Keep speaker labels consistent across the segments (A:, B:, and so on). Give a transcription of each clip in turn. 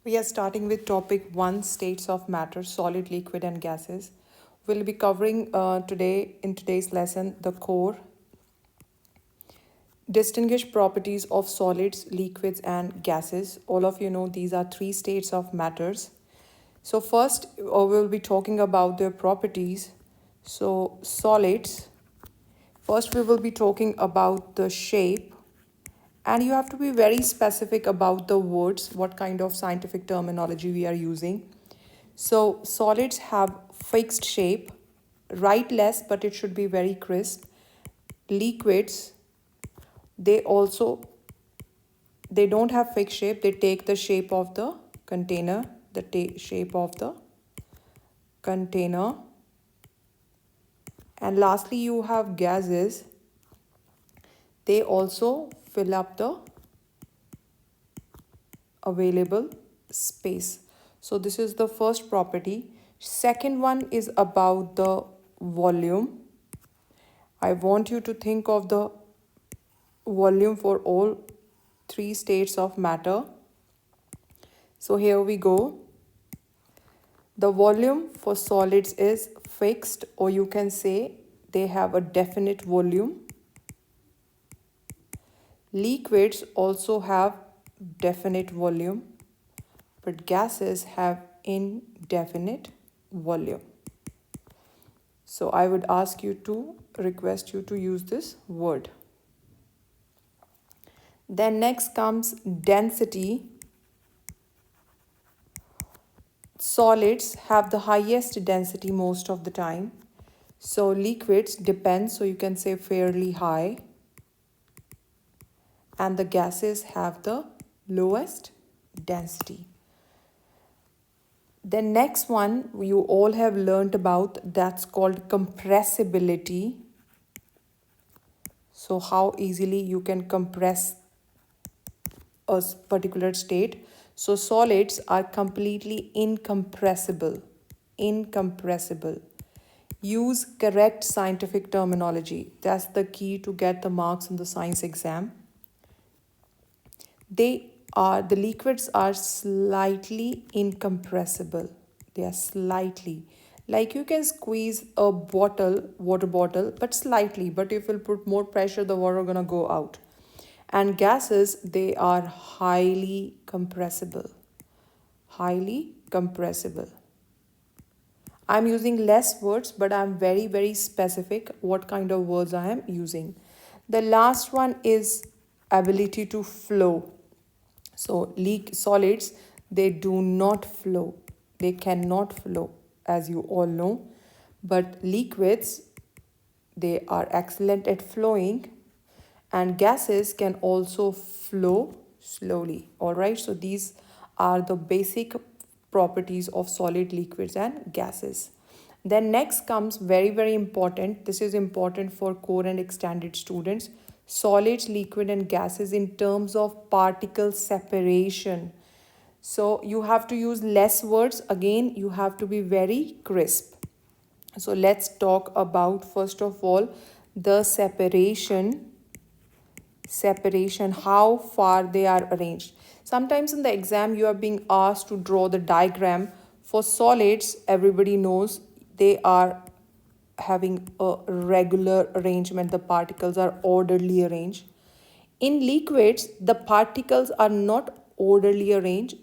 A: We are starting with topic 1, states of matter, solid, liquid and gases. We'll be covering in today's lesson the core, distinguish properties of solids, liquids and gases. All of you know these are three states of matters. So first we'll be talking about their properties. So solids, first we will be talking about the shape, and you have to be very specific about the words, what kind of scientific terminology we are using. So solids have fixed shape, write less, but it should be very crisp. Liquids, they don't have fixed shape, they take the shape of the container, shape of the container. And lastly, you have gases, they also fill up the available space. So this is the first property. Second one is about the volume. I want you to think of the volume for all three states of matter. So here we go. The volume for solids is fixed, or you can say they have a definite volume. Liquids also have definite volume, but gases have indefinite volume. So I would request you to use this word. Then next comes density. Solids have the highest density most of the time. So liquids depend, so you can say fairly high. And the gases have the lowest density. The next one you all have learned about, that's called compressibility. So how easily you can compress a particular state. So solids are completely incompressible. Incompressible. Use correct scientific terminology. That's the key to get the marks in the science exam. The liquids are slightly incompressible. They are slightly. Like you can squeeze a water bottle, but slightly. But if you put more pressure, the water gonna go out. And gases, they are highly compressible. Highly compressible. I'm using less words, but I'm very, very specific what kind of words I am using. The last one is ability to flow. So solids, they do not flow. They cannot flow, as you all know. But liquids, they are excellent at flowing. And gases can also flow slowly. All right, so these are the basic properties of solid, liquids and gases. Then next comes very, very important. This is important for core and extended students. Solids, liquid and gases in terms of particle separation. So you have to use less words. Again, you have to be very crisp. So let's talk about, first of all, the separation, how far they are arranged. Sometimes in the exam you are being asked to draw the diagram. For solids, everybody knows they are having a regular arrangement, the particles are orderly arranged. In liquids, the particles are not orderly arranged,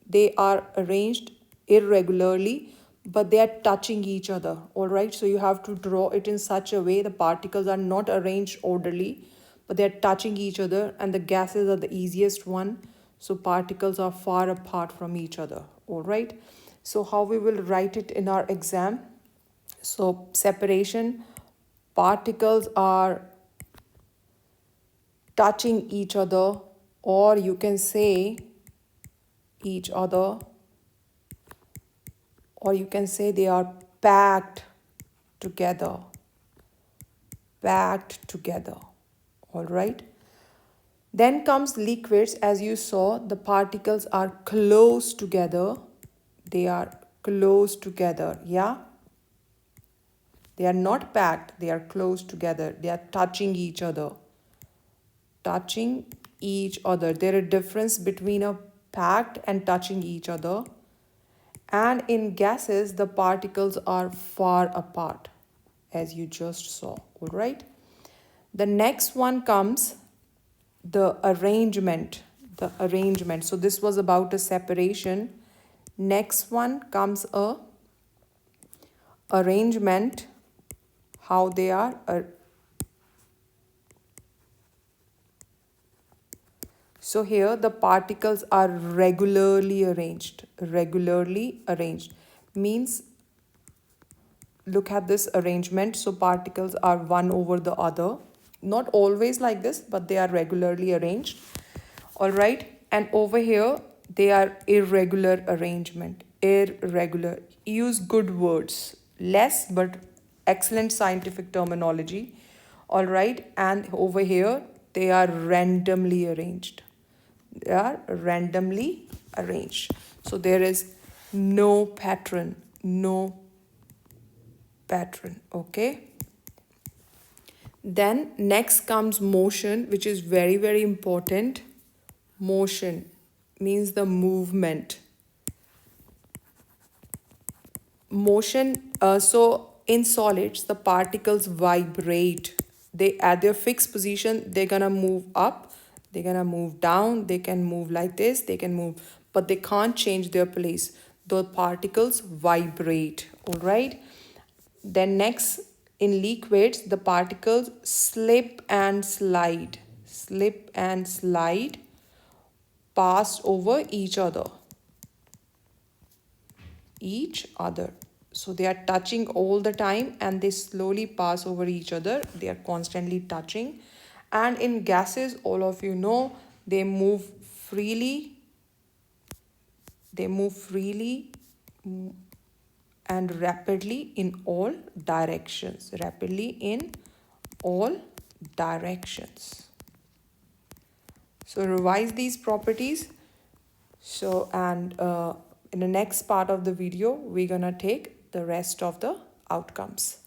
A: they are arranged irregularly, but they are touching each other. All right, so you have to draw it in such a way the particles are not arranged orderly, but they are touching each other. And the gases are the easiest one, so particles are far apart from each other. All right, so how we will write it in our exam? So separation, particles are touching each other, or you can say each other, or you can say they are packed together. Packed together. All right. Then comes liquids. As you saw, the particles are close together. They are close together. Yeah. They are not packed. They are close together. They are touching each other. Touching each other. There is a difference between a packed and touching each other. And in gases, the particles are far apart, as you just saw. All right. The next one comes the arrangement. The arrangement. So this was about a separation. Next one comes a arrangement. How they are. So here the particles are regularly arranged. Regularly arranged means, look at this arrangement. So particles are one over the other. Not always like this, but they are regularly arranged. All right. And over here, they are irregular arrangement. Irregular. Use good words. Less, but excellent scientific terminology. All right. And over here, they are randomly arranged. They are randomly arranged. So there is no pattern. No pattern. Okay. Then next comes motion, which is very, very important. Motion means the movement. Motion, so in solids, the particles vibrate. They at their fixed position, they're gonna move up, they're gonna move down, they can move like this, they can move, but they can't change their place. The particles vibrate. All right. Then next, in liquids, the particles slip and slide. Slip and slide, pass over each other. Each other. So they are touching all the time and they slowly pass over each other. They are constantly touching. And in gases, all of you know, they move freely. They move freely and rapidly in all directions. Rapidly in all directions. So revise these properties. So, and in the next part of the video, we're gonna take the rest of the outcomes.